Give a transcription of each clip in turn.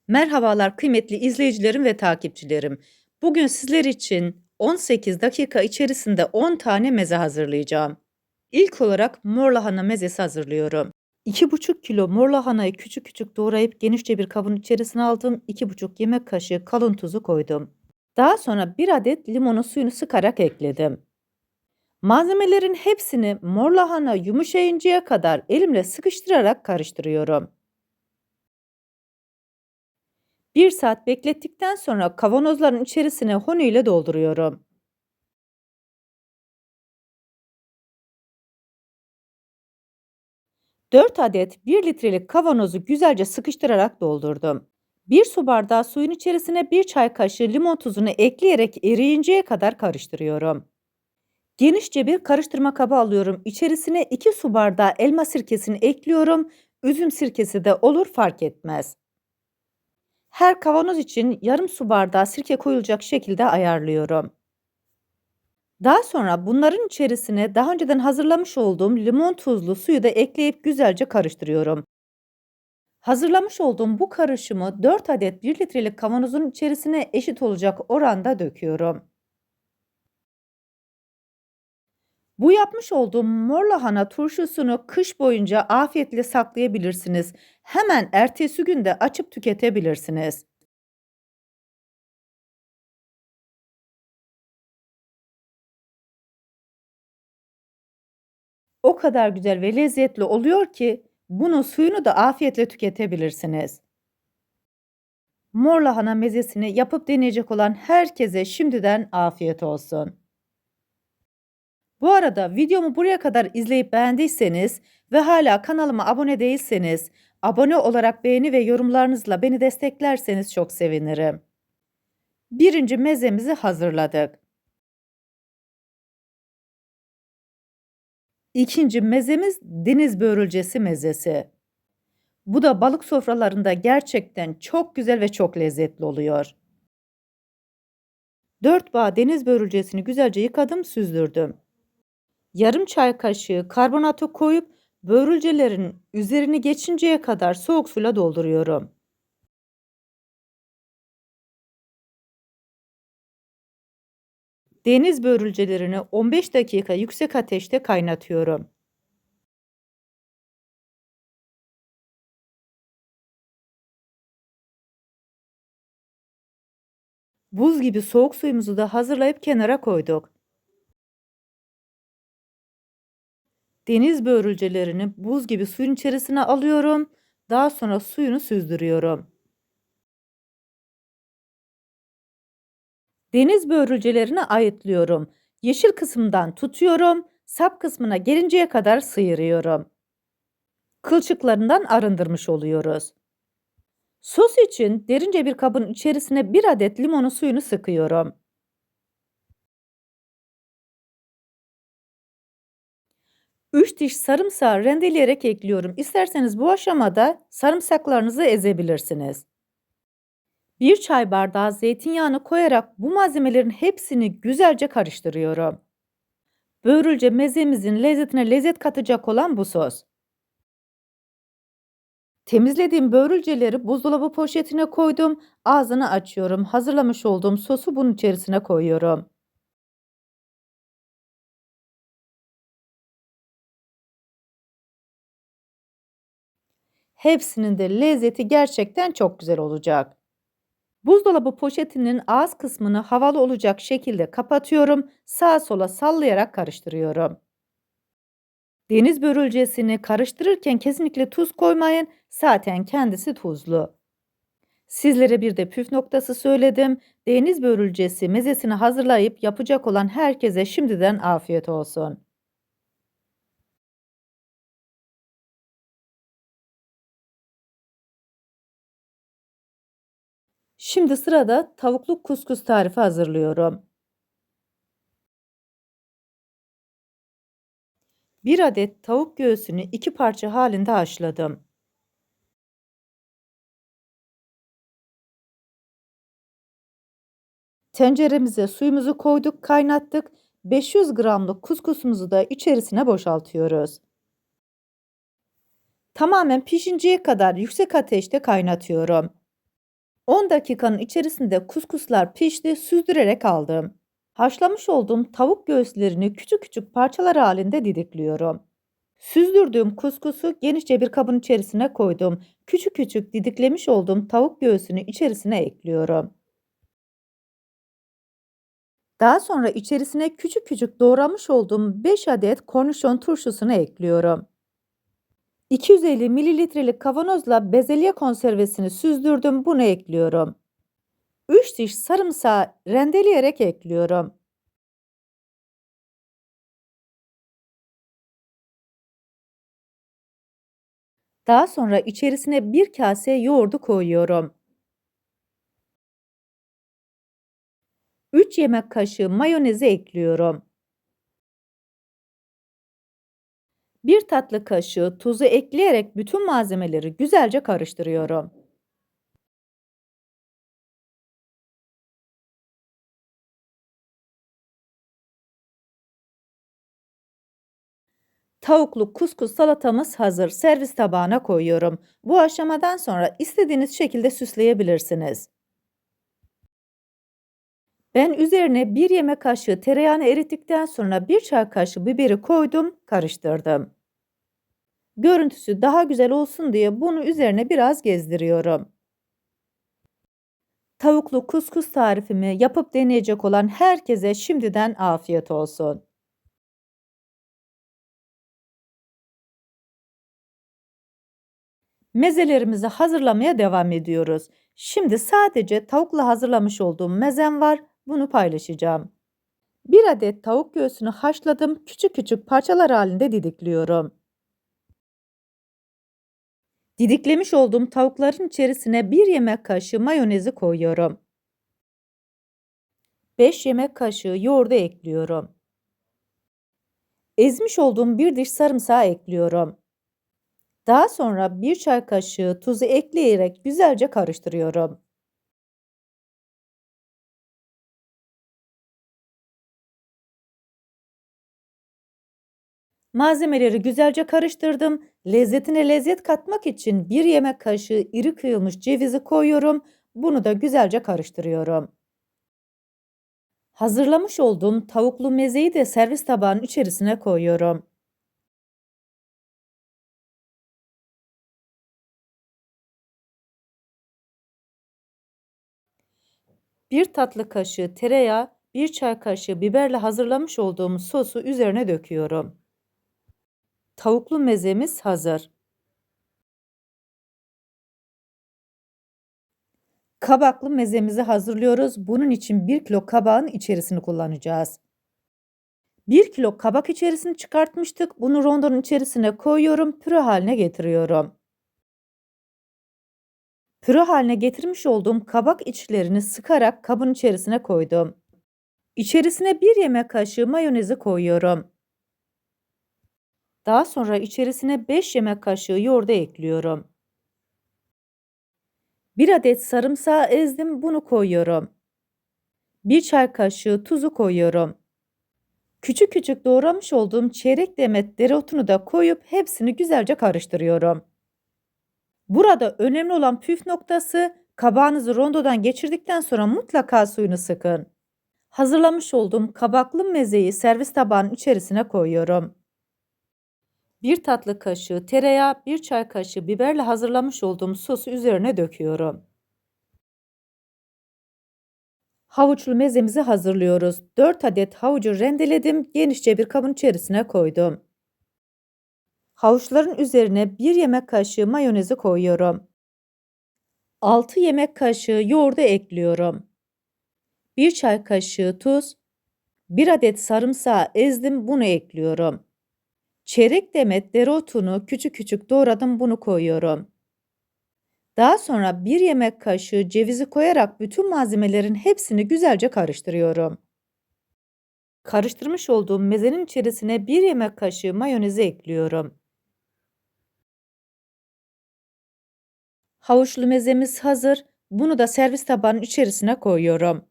Merhabalar kıymetli izleyicilerim ve takipçilerim. Bugün sizler için 18 dakika içerisinde 10 tane meze hazırlayacağım. İlk olarak mor lahana mezesi hazırlıyorum. 2,5 kilo mor lahanayı küçük küçük doğrayıp genişçe bir kabın içerisine aldım. 2,5 yemek kaşığı kalın tuzu koydum. Daha sonra bir adet limonun suyunu sıkarak ekledim. Malzemelerin hepsini mor lahana yumuşayıncaya kadar elimle sıkıştırarak karıştırıyorum. 1 saat beklettikten sonra kavanozların içerisine huni ile dolduruyorum. 4 adet 1 litrelik kavanozu güzelce sıkıştırarak doldurdum. 1 su bardağı suyun içerisine 1 çay kaşığı limon tuzunu ekleyerek eriyinceye kadar karıştırıyorum. Genişçe bir karıştırma kabı alıyorum. İçerisine 2 su bardağı elma sirkesini ekliyorum. Üzüm sirkesi de olur, fark etmez. Her kavanoz için yarım su bardağı sirke koyulacak şekilde ayarlıyorum. Daha sonra bunların içerisine daha önceden hazırlamış olduğum limon tuzlu suyu da ekleyip güzelce karıştırıyorum. Hazırlamış olduğum bu karışımı 4 adet 1 litrelik kavanozun içerisine eşit olacak oranda döküyorum. Bu yapmış olduğum mor lahana turşusunu kış boyunca afiyetle saklayabilirsiniz. Hemen ertesi gün de açıp tüketebilirsiniz. O kadar güzel ve lezzetli oluyor ki bunun suyunu da afiyetle tüketebilirsiniz. Mor lahana mezesini yapıp deneyecek olan herkese şimdiden afiyet olsun. Bu arada videomu buraya kadar izleyip beğendiyseniz ve hala kanalıma abone değilseniz, abone olarak beğeni ve yorumlarınızla beni desteklerseniz çok sevinirim. Birinci mezemizi hazırladık. İkinci mezemiz deniz börülcesi mezesi. Bu da balık sofralarında gerçekten çok güzel ve çok lezzetli oluyor. 4 bağ deniz börülcesini güzelce yıkadım, süzdürdüm. Yarım çay kaşığı karbonatı koyup börülcelerin üzerini geçinceye kadar soğuk suyla dolduruyorum. Deniz börülcelerini 15 dakika yüksek ateşte kaynatıyorum. Buz gibi soğuk suyumuzu da hazırlayıp kenara koyduk. Deniz börülcelerini buz gibi suyun içerisine alıyorum. Daha sonra suyunu süzdürüyorum. Deniz börülcelerini ayıtlıyorum. Yeşil kısımdan tutuyorum. Sap kısmına gelinceye kadar sıyırıyorum. Kılçıklarından arındırmış oluyoruz. Sos için derince bir kabın içerisine 1 adet limonun suyunu sıkıyorum. 3 diş sarımsağı rendeleyerek ekliyorum. İsterseniz bu aşamada sarımsaklarınızı ezebilirsiniz. 1 çay bardağı zeytinyağını koyarak bu malzemelerin hepsini güzelce karıştırıyorum. Börülce mezemizin lezzetine lezzet katacak olan bu sos. Temizlediğim börülceleri buzdolabı poşetine koydum. Ağzını açıyorum. Hazırlamış olduğum sosu bunun içerisine koyuyorum. Hepsinin de lezzeti gerçekten çok güzel olacak. Buzdolabı poşetinin ağız kısmını havalı olacak şekilde kapatıyorum. Sağa sola sallayarak karıştırıyorum. Deniz börülcesini karıştırırken kesinlikle tuz koymayın. Zaten kendisi tuzlu. Sizlere bir de püf noktası söyledim. Deniz börülcesi mezesini hazırlayıp yapacak olan herkese şimdiden afiyet olsun. Şimdi sırada tavuklu kuskus tarifi hazırlıyorum. 1 adet tavuk göğsünü 2 parça halinde haşladım. Tenceremize suyumuzu koyduk, kaynattık. 500 gramlık kuskusumuzu da içerisine boşaltıyoruz. Tamamen pişinceye kadar yüksek ateşte kaynatıyorum. 10 dakikanın içerisinde kuskuslar pişti, süzdürerek aldım. Haşlamış olduğum tavuk göğüslerini küçük küçük parçalar halinde didikliyorum. Süzdürdüğüm kuskusu genişçe bir kabın içerisine koydum. Küçük küçük didiklemiş olduğum tavuk göğsünü içerisine ekliyorum. Daha sonra içerisine küçük küçük doğramış olduğum 5 adet kornişon turşusunu ekliyorum. 250 mililitrelik kavanozla bezelye konservesini süzdürdüm, bunu ekliyorum. 3 diş sarımsağı rendeleyerek ekliyorum. Daha sonra içerisine bir kase yoğurdu koyuyorum. 3 yemek kaşığı mayonezi ekliyorum. 1 tatlı kaşığı tuzu ekleyerek bütün malzemeleri güzelce karıştırıyorum. Tavuklu kuskus salatamız hazır. Servis tabağına koyuyorum. Bu aşamadan sonra istediğiniz şekilde süsleyebilirsiniz. Ben üzerine 1 yemek kaşığı tereyağını erittikten sonra 1 çay kaşığı biberi koydum, karıştırdım. Görüntüsü daha güzel olsun diye bunu üzerine biraz gezdiriyorum. Tavuklu kuskus tarifimi yapıp deneyecek olan herkese şimdiden afiyet olsun. Mezelerimizi hazırlamaya devam ediyoruz. Şimdi sadece tavukla hazırlamış olduğum mezem var. Bunu paylaşacağım. 1 adet tavuk göğsünü haşladım. Küçük küçük parçalar halinde didikliyorum. Didiklemiş olduğum tavukların içerisine 1 yemek kaşığı mayonezi koyuyorum. 5 yemek kaşığı yoğurdu ekliyorum. Ezmiş olduğum bir diş sarımsağı ekliyorum. Daha sonra 1 çay kaşığı tuzu ekleyerek güzelce karıştırıyorum. Malzemeleri güzelce karıştırdım. Lezzetine lezzet katmak için 1 yemek kaşığı iri kıyılmış cevizi koyuyorum. Bunu da güzelce karıştırıyorum. Hazırlamış olduğum tavuklu mezeyi de servis tabağının içerisine koyuyorum. Bir tatlı kaşığı tereyağı, bir çay kaşığı biberle hazırlamış olduğum sosu üzerine döküyorum. Tavuklu mezemiz hazır. Kabaklı mezemizi hazırlıyoruz. Bunun için 1 kilo kabağın içerisini kullanacağız. 1 kilo kabak içerisini çıkartmıştık. Bunu rondonun içerisine koyuyorum, püre haline getiriyorum. Püre haline getirmiş olduğum kabak içlerini sıkarak kabın içerisine koydum. İçerisine 1 yemek kaşığı mayonezi koyuyorum. Daha sonra içerisine 5 yemek kaşığı yoğurdu ekliyorum. 1 adet sarımsağı ezdim, bunu koyuyorum. 1 çay kaşığı tuzu koyuyorum. Küçük küçük doğramış olduğum çeyrek demet dereotunu da koyup hepsini güzelce karıştırıyorum. Burada önemli olan püf noktası, kabağınızı rondodan geçirdikten sonra mutlaka suyunu sıkın. Hazırlamış olduğum kabaklı mezeyi servis tabağının içerisine koyuyorum. 1 tatlı kaşığı tereyağı, 1 çay kaşığı biberle hazırlamış olduğum sosu üzerine döküyorum. Havuçlu mezemizi hazırlıyoruz. 4 adet havucu rendeledim, genişçe bir kabın içerisine koydum. Havuçların üzerine 1 yemek kaşığı mayonezi koyuyorum. 6 yemek kaşığı yoğurdu ekliyorum. 1 çay kaşığı tuz, 1 adet sarımsağı ezdim, bunu ekliyorum. Çeyrek demet dereotunu küçük küçük doğradım, bunu koyuyorum. Daha sonra 1 yemek kaşığı cevizi koyarak bütün malzemelerin hepsini güzelce karıştırıyorum. Karıştırmış olduğum mezenin içerisine 1 yemek kaşığı mayonezi ekliyorum. Havuçlu mezemiz hazır. Bunu da servis tabağının içerisine koyuyorum.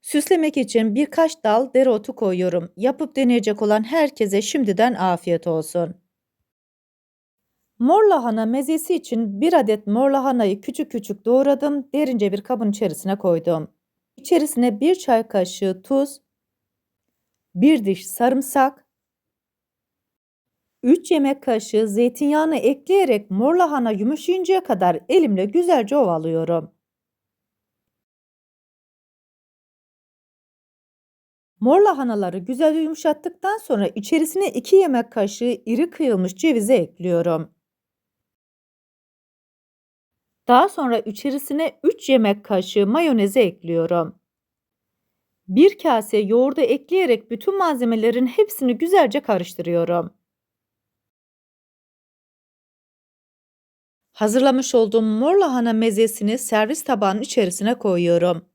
Süslemek için birkaç dal dereotu koyuyorum. Yapıp deneyecek olan herkese şimdiden afiyet olsun. Mor lahana mezesi için bir adet mor lahanayı küçük küçük doğradım, derince bir kabın içerisine koydum. İçerisine bir çay kaşığı tuz, bir diş sarımsak, 3 yemek kaşığı zeytinyağını ekleyerek mor lahana yumuşayıncaya kadar elimle güzelce ovalıyorum. Mor lahanaları güzelce yumuşattıktan sonra içerisine 2 yemek kaşığı iri kıyılmış cevizi ekliyorum. Daha sonra içerisine 3 yemek kaşığı mayonezi ekliyorum. Bir kase yoğurdu ekleyerek bütün malzemelerin hepsini güzelce karıştırıyorum. Hazırlamış olduğum mor lahana mezesini servis tabağının içerisine koyuyorum.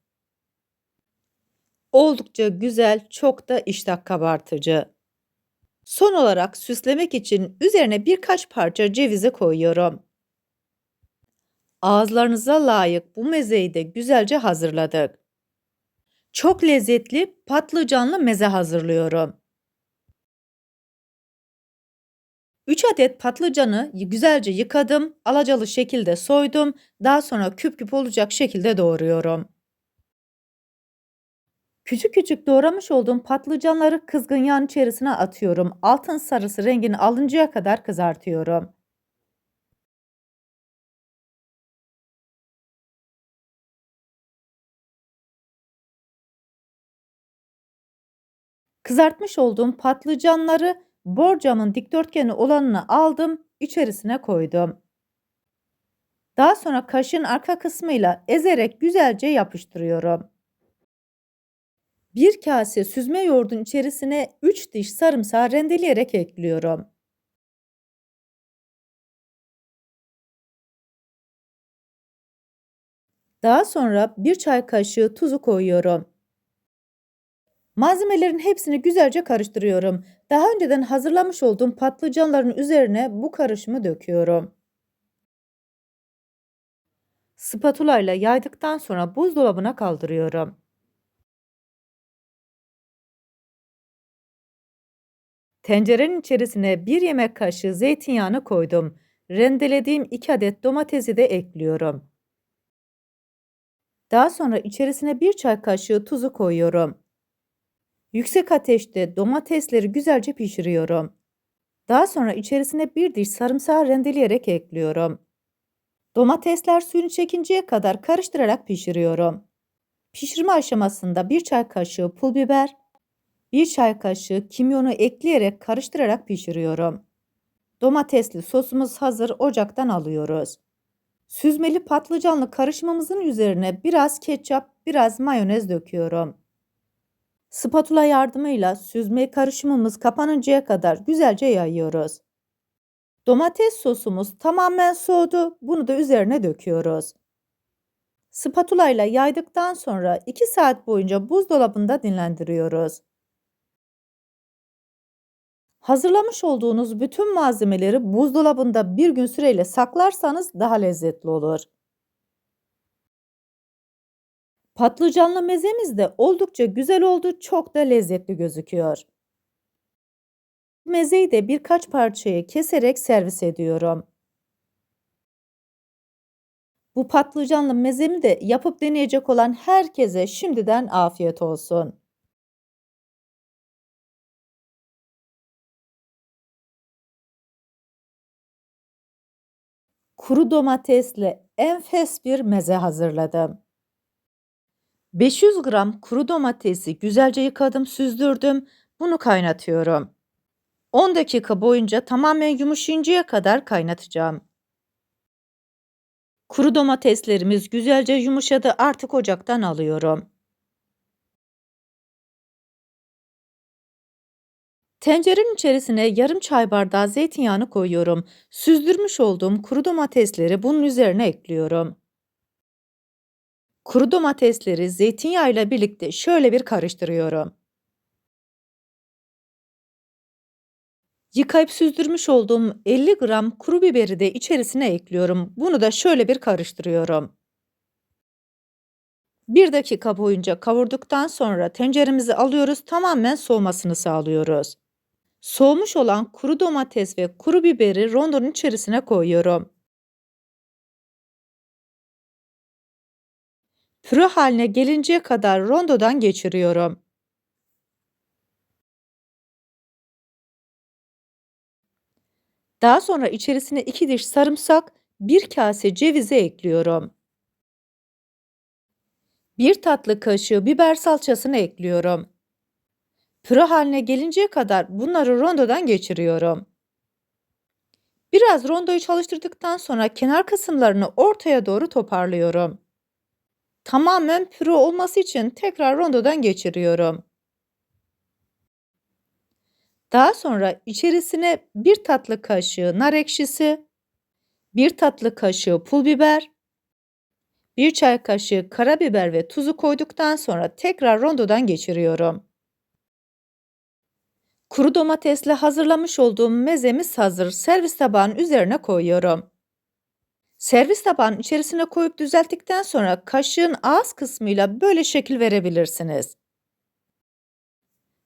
Oldukça güzel, çok da iştah kabartıcı. Son olarak süslemek için üzerine birkaç parça cevizi koyuyorum. Ağızlarınıza layık bu mezeyi de güzelce hazırladık. Çok lezzetli patlıcanlı meze hazırlıyorum. 3 adet patlıcanı güzelce yıkadım, alacalı şekilde soydum, daha sonra küp küp olacak şekilde doğruyorum. Küçük küçük doğramış olduğum patlıcanları kızgın yağın içerisine atıyorum. Altın sarısı rengini alıncaya kadar kızartıyorum. Kızartmış olduğum patlıcanları borcamın dikdörtgeni olanını aldım, içerisine koydum. Daha sonra kaşığın arka kısmıyla ezerek güzelce yapıştırıyorum. Bir kase süzme yoğurdun içerisine 3 diş sarımsağı rendeleyerek ekliyorum. Daha sonra bir çay kaşığı tuzu koyuyorum. Malzemelerin hepsini güzelce karıştırıyorum. Daha önceden hazırlamış olduğum patlıcanların üzerine bu karışımı döküyorum. Spatula ile yaydıktan sonra buzdolabına kaldırıyorum. Tencerenin içerisine bir yemek kaşığı zeytinyağını koydum. Rendelediğim 2 adet domatesi de ekliyorum. Daha sonra içerisine bir çay kaşığı tuzu koyuyorum. Yüksek ateşte domatesleri güzelce pişiriyorum. Daha sonra içerisine bir diş sarımsağı rendeleyerek ekliyorum. Domatesler suyunu çekinceye kadar karıştırarak pişiriyorum. Pişirme aşamasında bir çay kaşığı pul biber, bir çay kaşığı kimyonu ekleyerek karıştırarak pişiriyorum. Domatesli sosumuz hazır, ocaktan alıyoruz. Süzmeli patlıcanlı karışımımızın üzerine biraz ketçap, biraz mayonez döküyorum. Spatula yardımıyla süzme karışımımız kapanıncaya kadar güzelce yayıyoruz. Domates sosumuz tamamen soğudu. Bunu da üzerine döküyoruz. Spatula ile yaydıktan sonra 2 saat boyunca buzdolabında dinlendiriyoruz. Hazırlamış olduğunuz bütün malzemeleri buzdolabında bir gün süreyle saklarsanız daha lezzetli olur. Patlıcanlı mezemiz de oldukça güzel oldu, çok da lezzetli gözüküyor. Mezeyi de birkaç parçaya keserek servis ediyorum. Bu patlıcanlı mezemi de yapıp deneyecek olan herkese şimdiden afiyet olsun. Kuru domatesle enfes bir meze hazırladım. 500 gram kuru domatesi güzelce yıkadım, süzdürdüm. Bunu kaynatıyorum. 10 dakika boyunca tamamen yumuşayıncaya kadar kaynatacağım. Kuru domateslerimiz güzelce yumuşadı. Artık ocaktan alıyorum. Tencerenin içerisine yarım çay bardağı zeytinyağını koyuyorum. Süzdürmüş olduğum kuru domatesleri bunun üzerine ekliyorum. Kuru domatesleri zeytinyağıyla birlikte şöyle bir karıştırıyorum. Yıkayıp süzdürmüş olduğum 50 gram kuru biberi de içerisine ekliyorum. Bunu da şöyle bir karıştırıyorum. 1 dakika boyunca kavurduktan sonra tenceremizi alıyoruz, tamamen soğumasını sağlıyoruz. Soğumuş olan kuru domates ve kuru biberi rondonun içerisine koyuyorum. Püre haline gelinceye kadar rondodan geçiriyorum. Daha sonra içerisine 2 diş sarımsak, 1 kase cevizi ekliyorum. 1 tatlı kaşığı biber salçasını ekliyorum. Püre haline gelinceye kadar bunları rondodan geçiriyorum. Biraz rondoyu çalıştırdıktan sonra kenar kısımlarını ortaya doğru toparlıyorum. Tamamen püre olması için tekrar rondodan geçiriyorum. Daha sonra içerisine 1 tatlı kaşığı nar ekşisi, 1 tatlı kaşığı pul biber, 1 çay kaşığı karabiber ve tuzu koyduktan sonra tekrar rondodan geçiriyorum. Kuru domatesle hazırlamış olduğum mezemiz hazır. Servis tabağının üzerine koyuyorum. Servis tabağının içerisine koyup düzelttikten sonra kaşığın ağız kısmıyla böyle şekil verebilirsiniz.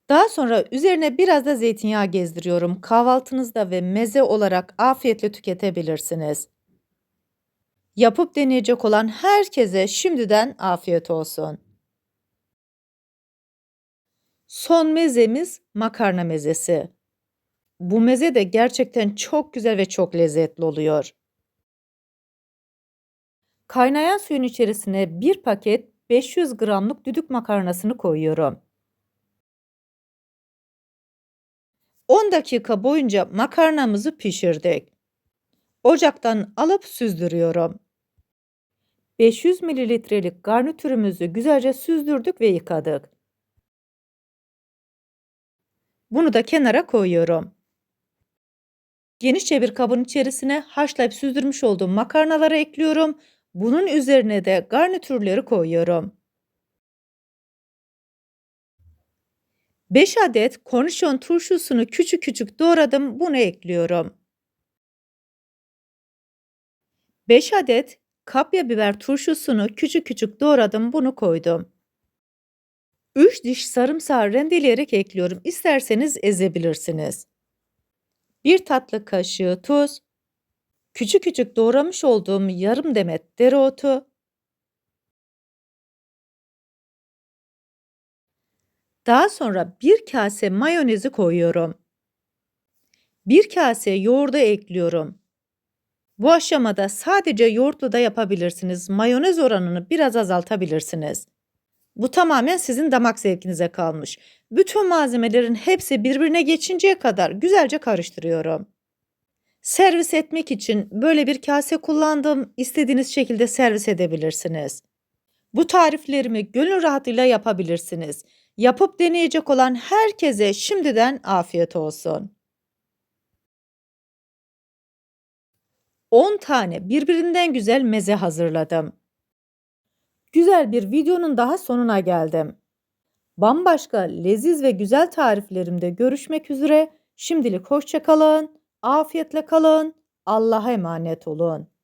Daha sonra üzerine biraz da zeytinyağı gezdiriyorum. Kahvaltınızda ve meze olarak afiyetle tüketebilirsiniz. Yapıp deneyecek olan herkese şimdiden afiyet olsun. Son mezemiz makarna mezesi. Bu meze de gerçekten çok güzel ve çok lezzetli oluyor. Kaynayan suyun içerisine 1 paket 500 gramlık düdük makarnasını koyuyorum. 10 dakika boyunca makarnamızı pişirdik. Ocaktan alıp süzdürüyorum. 500 mililitrelik garnitürümüzü güzelce süzdürdük ve yıkadık. Bunu da kenara koyuyorum. Genişçe bir kabın içerisine haşlayıp süzdürmüş olduğum makarnaları ekliyorum. Bunun üzerine de garnitürleri koyuyorum. 5 adet kornişon turşusunu küçük küçük doğradım. Bunu ekliyorum. 5 adet kapya biber turşusunu küçük küçük doğradım. Bunu koydum. 3 diş sarımsağı rendeleyerek ekliyorum. İsterseniz ezebilirsiniz. 1 tatlı kaşığı tuz, küçük küçük doğramış olduğum yarım demet dereotu, daha sonra 1 kase mayonezi koyuyorum. 1 kase yoğurdu ekliyorum. Bu aşamada sadece yoğurtlu da yapabilirsiniz. Mayonez oranını biraz azaltabilirsiniz. Bu tamamen sizin damak zevkinize kalmış. Bütün malzemelerin hepsi birbirine geçinceye kadar güzelce karıştırıyorum. Servis etmek için böyle bir kase kullandım. İstediğiniz şekilde servis edebilirsiniz. Bu tariflerimi gönül rahatlığıyla yapabilirsiniz. Yapıp deneyecek olan herkese şimdiden afiyet olsun. 10 tane birbirinden güzel meze hazırladım. Güzel bir videonun daha sonuna geldim. Bambaşka leziz ve güzel tariflerimde görüşmek üzere. Şimdilik hoşça kalın, afiyetle kalın, Allah'a emanet olun.